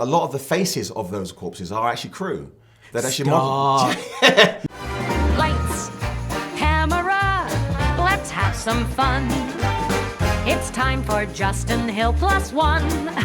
A lot of the faces of those corpses are actually crew. That actually Lights, camera, let's have some fun. It's time for Justin Hill +1.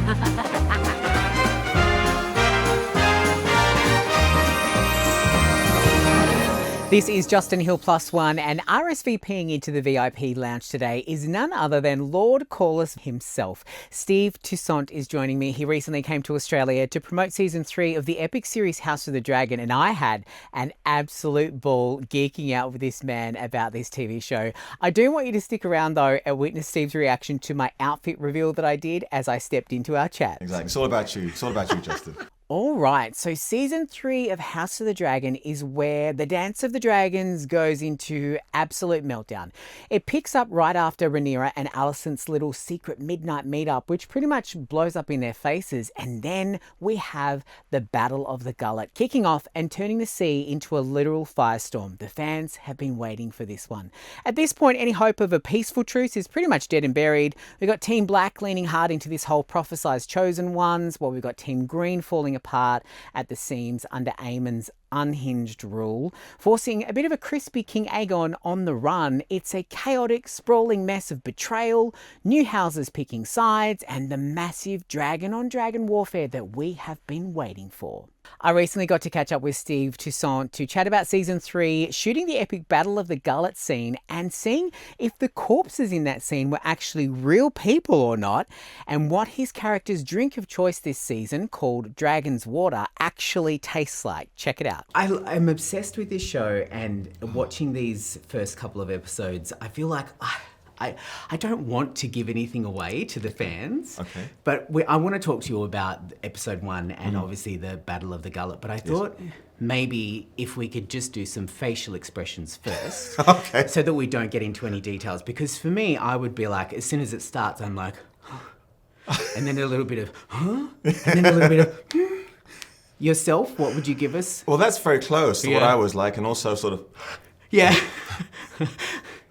This is Justin Hill +1, and RSVPing into the VIP lounge today is none other than Lord Corlys himself. Steve Toussaint is joining me. He recently came to Australia to promote season 3 of the epic series House of the Dragon, and I had an absolute ball geeking out with this man about this TV show. I do want you to stick around though and witness Steve's reaction to my outfit reveal that I did as I stepped into our chat. Exactly. It's all about you. It's all about you, Justin. All right, so season 3 of House of the Dragon is where the Dance of the Dragons goes into absolute meltdown. It picks up right after Rhaenyra and Alicent's little secret midnight meetup, which pretty much blows up in their faces. And then we have the Battle of the Gullet kicking off and turning the sea into a literal firestorm. The fans have been waiting for this one. At this point, any hope of a peaceful truce is pretty much dead and buried. We've got Team Black leaning hard into this whole prophesized chosen ones, while we've got Team Green falling apart at the seams under Aemon's unhinged rule, forcing a bit of a crispy King Aegon on the run. It's a chaotic, sprawling mess of betrayal, new houses picking sides, and the massive dragon-on-dragon warfare that we have been waiting for. I recently got to catch up with Steve Toussaint to chat about season 3, shooting the epic Battle of the Gullet scene and seeing if the corpses in that scene were actually real people or not, and what his character's drink of choice this season, called Dragon's Water, actually tastes like. Check it out. I'm obsessed with this show, and watching these first couple of episodes, I feel like I don't want to give anything away to the fans. Okay. But I want to talk to you about episode 1 and obviously the Battle of the Gullet. But I thought maybe if we could just do some facial expressions first. Okay. So that we don't get into any details. Because for me, I would be like, as soon as it starts, I'm like, and then a little bit of, huh? And then a little bit of, Yourself, what would you give us? Well, that's very close to what I was like, and also sort of... Yeah.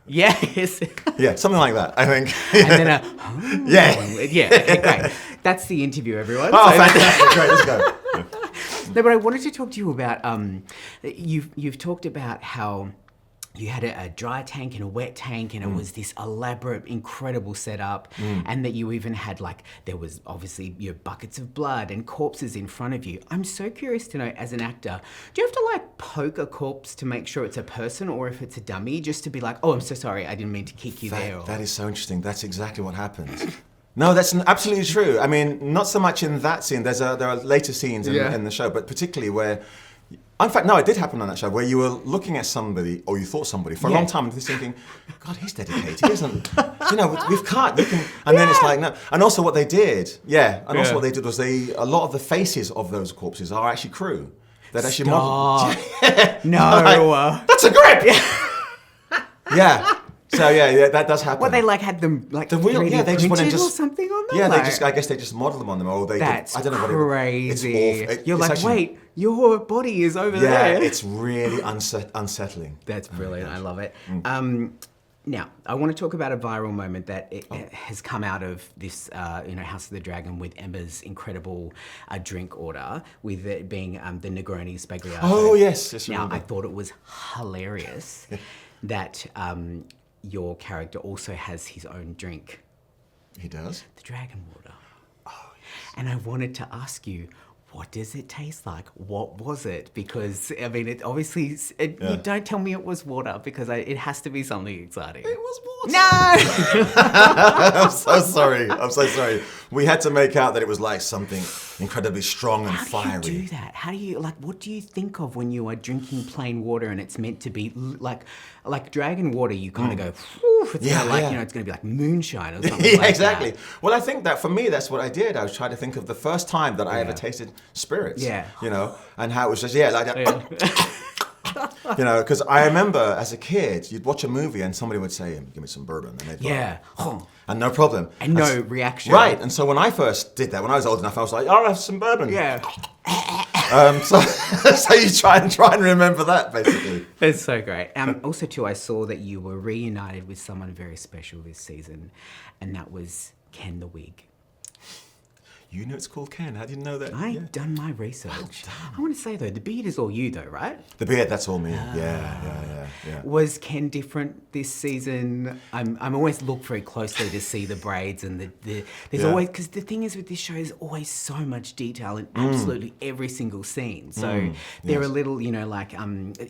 Yes. Yeah, something like that, I think. And then Yeah. Yeah, okay, great. That's the interview, everyone. Oh, fantastic. Great, let's go. No, but I wanted to talk to you about, you've talked about how you had a dry tank and a wet tank, and it was this elaborate, incredible setup, and that you even had, like, there was obviously your buckets of blood and corpses in front of you. I'm so curious to know, as an actor, do you have to, like, poke a corpse to make sure it's a person, or if it's a dummy, just to be like, oh, I'm so sorry, I didn't mean to kick you there? Or... That is so interesting. That's exactly what happens. No, that's absolutely true. I mean, not so much in that scene. There are later scenes in the show, but particularly where... In fact, no, it did happen on that show where you were looking at somebody, or you thought somebody, for a long time, and just thinking, God, he's dedicated. He isn't, we've cut. And then it's like, no. And also what they did, also what they did was a lot of the faces of those corpses are actually crew. That actually modeled. No. That's a grip! Yeah. So that does happen. What, they like had them like the real, they just went and or something on them? Yeah, like, I guess they just modeled them on them, or they that's did, I don't know crazy. What it's You're like, actually, wait, your body is over there. there. It's really unsettling. That's brilliant. I love it. Now, I want to talk about a viral moment that has come out of this, House of the Dragon, with Emma's incredible drink order, with it being the Negroni Spagliato. Oh, yes. Now, I thought it was hilarious that your character also has his own drink. He does? The dragon water. Oh, yes. And I wanted to ask you, what does it taste like? What was it? Because, I mean, it obviously, you don't tell me it was water, because it has to be something exciting. It was water. No! I'm so sorry. We had to make out that it was like something incredibly strong and fiery. How do you do that? How do you, what do you think of when you are drinking plain water and it's meant to be like dragon water? You kind of go, it's it's going to be like moonshine or something like exactly. that. Well, I think that for me, that's what I did. I was trying to think of the first time that I ever tasted spirits. Yeah. And how it was just, like that. Because I remember as a kid, you'd watch a movie and somebody would say, give me some bourbon. And they'd and no problem. And no reaction. Right. And so when I first did that, when I was old enough, I was like, I'll have some bourbon. Yeah. So you try and remember that, basically. It's so great. Also, too, I saw that you were reunited with someone very special this season, and that was Ken the Wig. You know it's called Ken. How did you know that? I've done my research. I want to say though, the beard is all you though, right? The beard, that's all me. Yeah. Was Ken different this season? I'm always look very closely to see the braids and there's always, because the thing is with this show, there's always so much detail in absolutely every single scene. So there are little, like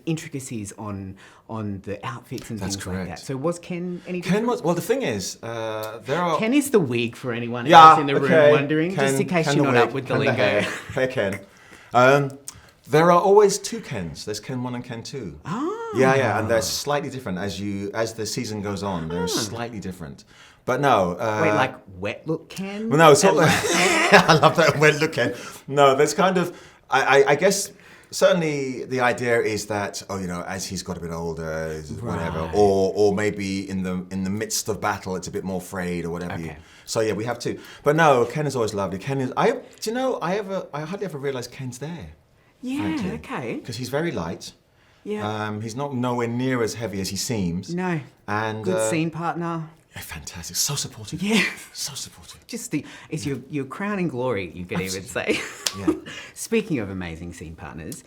intricacies on the outfits and things like that. So was Ken any different? Well, the thing is, there are... Ken is the wig for anyone else in the room wondering, Ken, just in case Ken you're the not wig, up with the Ken lingo. Hey, Ken. There are always two Kens. There's Ken 1 and Ken 2. Yeah, and they're slightly different as the season goes on. They're slightly different. But no. Wait, like wet look Ken? Well, no, it's not. I love that wet look Ken. No, there's kind of. I guess certainly the idea is that as he's got a bit older, whatever, or maybe in the midst of battle, it's a bit more frayed or whatever. Okay. So yeah, we have two. But no, Ken is always lovely. Ken is. I hardly ever realised Ken's there. Yeah. Frankly. Okay. Because he's very light. Yeah. He's not nowhere near as heavy as he seems. No. And good scene partner. Yeah, fantastic. So supportive. Yeah. So supportive. Just it's your crowning glory, you could even say. Yeah. Speaking of amazing scene partners,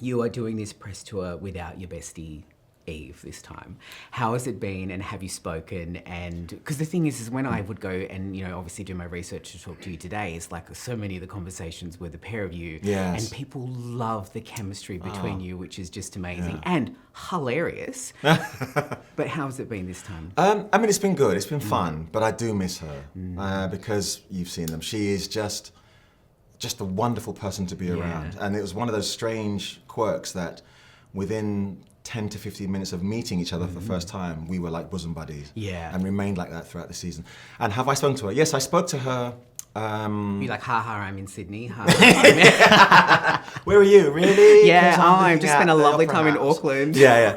you are doing this press tour without your bestie Eve this time. How has it been, and have you spoken? And because the thing is when I would go and obviously do my research to talk to you today, it's like so many of the conversations were the pair of you, and people love the chemistry between you, which is just amazing and hilarious. But how has it been this time? I mean, it's been good. It's been fun, but I do miss her because you've seen them. She is just a wonderful person to be around, and it was one of those strange quirks that within 10 to 15 minutes of meeting each other for the first time, we were like bosom buddies. Yeah. And remained like that throughout the season. And have I spoken to her? Yes, I spoke to her. You're like, I'm in Sydney. Where are you? Really? Yeah, I've just spent a lovely time in Auckland. Yeah.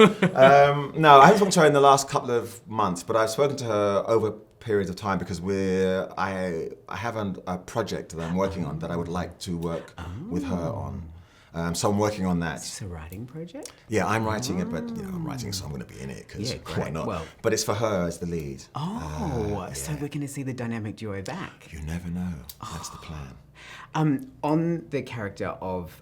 No, I haven't spoken to her in the last couple of months, but I've spoken to her over periods of time because I have a project that I'm working on that I would like to work with her on. So I'm working on that. Is this a writing project? Yeah, I'm writing it, but I'm writing it, so I'm going to be in it because why not? Well, but it's for her as the lead. So we're going to see the dynamic duo back. You never know. That's the plan. On the character of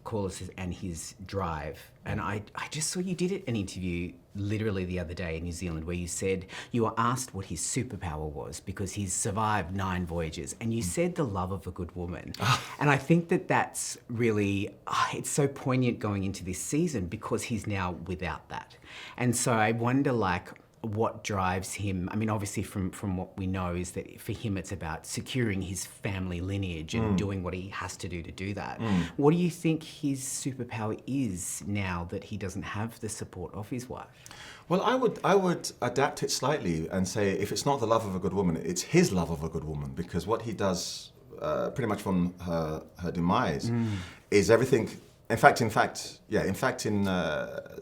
Corlys and his drive, and I just saw you did an interview literally the other day in New Zealand where you said you were asked what his superpower was because he's survived 9 voyages, and you said the love of a good woman. And I think that's really, it's so poignant going into this season because he's now without that. And so I wonder what drives him. I mean, obviously from what we know is that for him it's about securing his family lineage and doing what he has to do that. What do you think his superpower is now that he doesn't have the support of his wife? Well, I would adapt it slightly and say if it's not the love of a good woman, it's his love of a good woman, because what he does pretty much from her demise is everything. In fact, in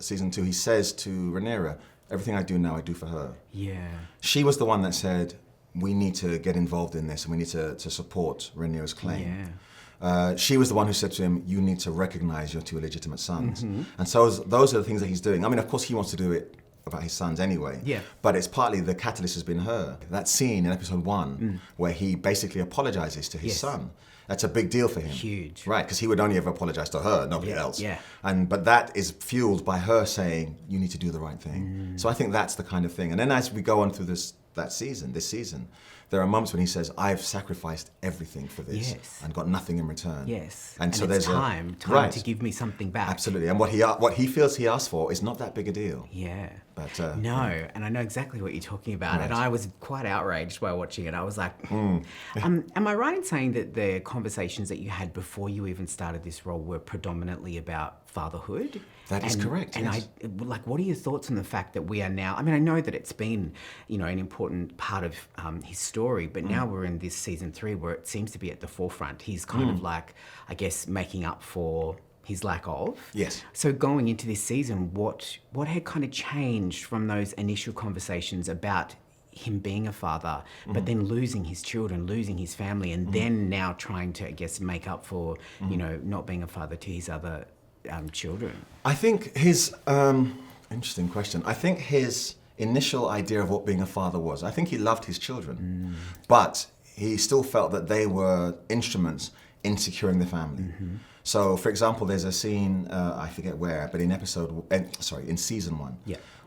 season 2, he says to Rhaenyra, everything I do now, I do for her. Yeah. She was the one that said, we need to get involved in this and we need to support Rhaenyra's claim. Yeah. She was the one who said to him, you need to recognize your 2 illegitimate sons. And so those are the things that he's doing. I mean, of course, he wants to do it about his sons anyway. Yeah. But it's partly the catalyst has been her. That scene in episode 1 where he basically apologizes to his son. That's a big deal for him. Huge. Right, because he would only ever apologize to her, nobody else. Yeah. But that is fueled by her saying, you need to do the right thing. So I think that's the kind of thing. And then as we go on through this season, there are moments when he says, I've sacrificed everything for this and got nothing in return. Yes. And so it's there's time to give me something back. Absolutely. And what he feels he asked for is not that big a deal. Yeah. But and I know exactly what you're talking about. Right. And I was quite outraged by watching it. I was like, am I right in saying that the conversations that you had before you even started this role were predominantly about fatherhood? That is correct. And yes. What are your thoughts on the fact that we are now? I mean, I know that it's been, an important part of his story, but now we're in this season 3 where it seems to be at the forefront. He's kind of like, I guess, making up for his lack of. Yes. So going into this season, what had kind of changed from those initial conversations about him being a father, but then losing his children, losing his family, and then now trying to, I guess, make up for, not being a father to his other children? I think his, interesting question. I think his initial idea of what being a father was, I think he loved his children, but he still felt that they were instruments in securing the family. So, for example, there's a scene, I forget where, but in season 1,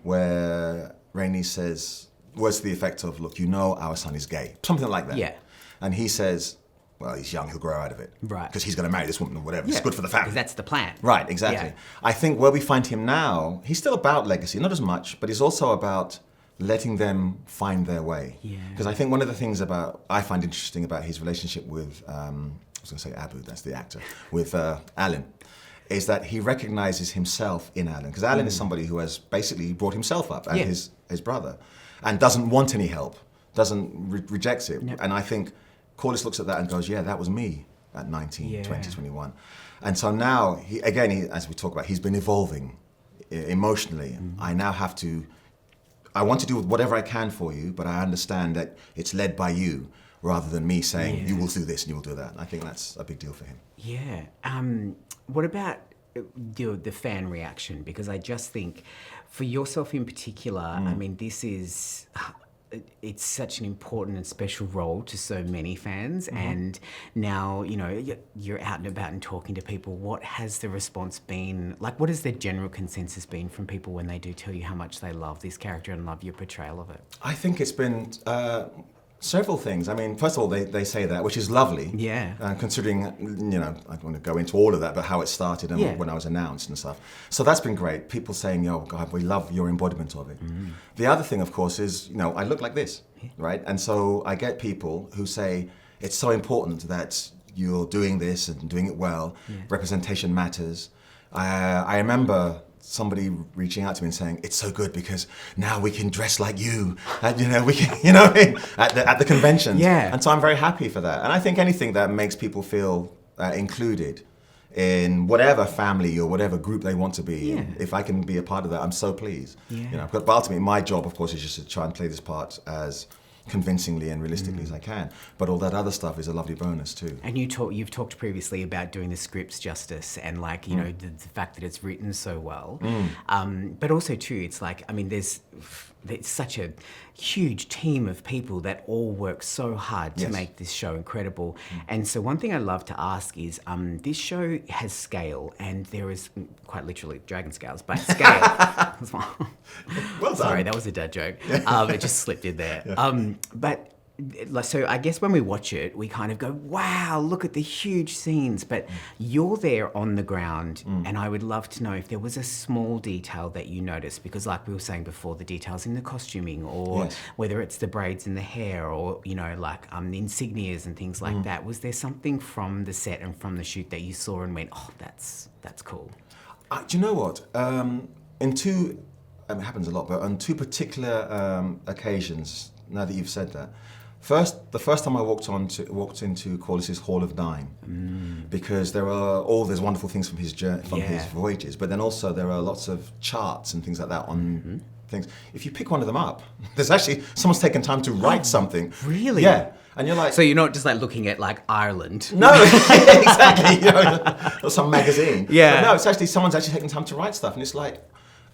where Rhaenys says, words to the effect of, look, you know our son is gay. Something like that. Yeah. And he says, well, he's young, he'll grow out of it. Right. Because he's going to marry this woman or whatever. It's good for the family. Because that's the plan. Right, exactly. Yeah. I think where we find him now, he's still about legacy, not as much, but he's also about letting them find their way. Because I think one of the things I find interesting about his relationship with, I was going to say Abu, that's the actor, with Alan, is that he recognizes himself in Alan. Because Alan is somebody who has basically brought himself up and his brother, and doesn't want any help, rejects it. Yep. And I think Corlys looks at that and goes, yeah, that was me at 19, 20, 21. And so now, as we talk about, he's been evolving emotionally. I now have to, I want to do whatever I can for you, but I understand that it's led by you rather than me saying, you will do this and you will do that. I think that's a big deal for him. Yeah. What about the fan reaction? Because I just think, for yourself in particular, I mean, this is... it's such an important and special role to so many fans, and now, you know, you're out and about and talking to people. What has the response been like? What has the general consensus been from people when they do tell you how much they love this character and love your portrayal of it? I think it's been several things. I mean, first of all, they say that, which is lovely. Yeah. Considering, you know, I don't want to go into all of that, but how it started and when I was announced and stuff. So that's been great. People saying, oh, God, we love your embodiment of it. The other thing, of course, is, you know, I look like this, right? And so I get people who say, it's so important that you're doing this and doing it well. Representation matters. I remember somebody reaching out to me and saying, it's so good because now we can dress like you, and, you know, we can, you know, at the conventions. Yeah. And so I'm very happy for that. And I think anything that makes people feel included in whatever family or whatever group they want to be in, if I can be a part of that, I'm so pleased. You know, but ultimately my job, of course, is just to try and play this part as convincingly and realistically as I can. But all that other stuff is a lovely bonus too. And you've talked previously about doing the scripts justice and, like, you know, the fact that it's written so well. But also too, it's like, I mean, there's such a huge team of people that all work so hard to make this show incredible. And so one thing I love to ask is, this show has scale, and there is quite literally dragon scales, but scale. Well done. Sorry, that was a dad joke. It just slipped in there. But so I guess when we watch it, we kind of go, wow, look at the huge scenes. But you're there on the ground, and I would love to know if there was a small detail that you noticed, because like we were saying before, the details in the costuming, or whether it's the braids in the hair, or, you know, like the insignias and things like that. Was there something from the set and from the shoot that you saw and went, oh, that's cool? Do you know what? It happens a lot, but on two particular occasions, now that you've said that, the first time I walked into Corlys's Hall of Nine, because there's wonderful things from his his voyages, but then also there are lots of charts and things like that on things. If you pick one of them up, there's actually someone's taken time to write something. Really? Yeah. And you're like, so you're not just like looking at like Ireland. No, exactly. You know, or some magazine. Yeah. But no, it's actually someone's actually taken time to write stuff, and it's like,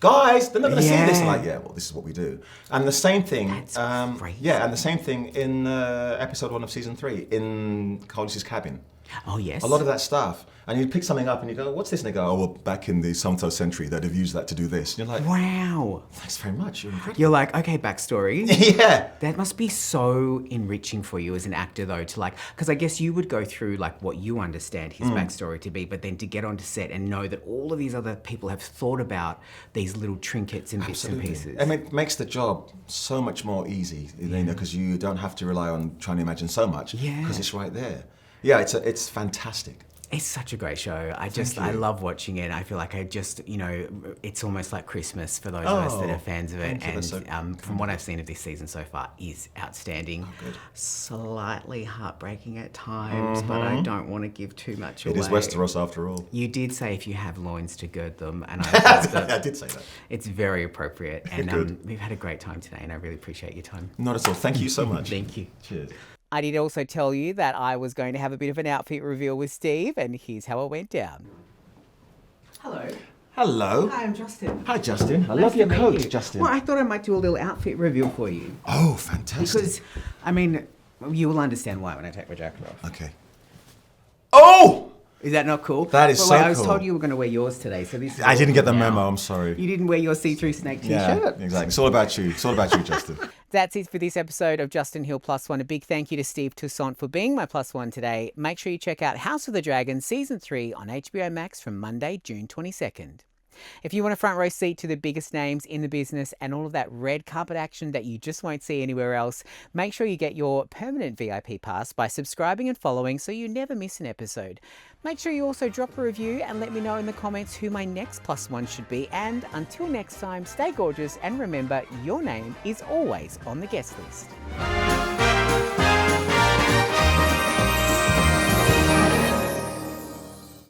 guys, they're not going to see this. Like, well, this is what we do. And the same thing, and the same thing in episode 1 of season 3 in Corlys's cabin. Oh yes. A lot of that stuff, and you pick something up and you go, "What's this?" And they go, "Oh, well, back in the so-and-so century, they'd have used that to do this." And you're like, "Wow, thanks very much. You're incredible." You're like, "Okay, backstory." Yeah. That must be so enriching for you as an actor, though, to like, because I guess you would go through like what you understand his backstory to be, but then to get onto set and know that all of these other people have thought about these little trinkets and bits and pieces. I mean, it makes the job so much more easy, you know, because you don't have to rely on trying to imagine so much, because it's right there. Yeah, it's fantastic. It's such a great show. I love watching it. I feel like it's almost like Christmas for those of us that are fans of it. And from what I've seen of this season so far, is outstanding. Oh, good. Slightly heartbreaking at times, but I don't want to give too much away. It is Westeros after all. You did say if you have loins to gird them, and I did say that. It's very appropriate. And we've had a great time today, and I really appreciate your time. Not at all. Thank you so much. Thank you. Cheers. I did also tell you that I was going to have a bit of an outfit reveal with Steve, and here's how it went down. Hello. Hello. Hi, I'm Justin. Hi, Justin. I love your coat, Justin. Well, I thought I might do a little outfit reveal for you. Oh, fantastic. Because, I mean, You will understand why when I take my jacket off. Okay. Oh! Is that not cool? That is But so wait, I was cool. told you were going to wear yours today, so this is I didn't get the now. memo, I'm sorry. You didn't wear your see-through snake t-shirt? Yeah, exactly. It's all about you. It's all about you, Justin. That's it for this episode of Justin Hill Plus One. A big thank you to Steve Toussaint for being my Plus One today. Make sure you check out House of the Dragon Season 3 on HBO Max from Monday, June 22nd. If you want a front row seat to the biggest names in the business and all of that red carpet action that you just won't see anywhere else, make sure you get your permanent VIP pass by subscribing and following so you never miss an episode. Make sure you also drop a review and let me know in the comments who my next Plus One should be. And until next time, stay gorgeous and remember your name is always on the guest list.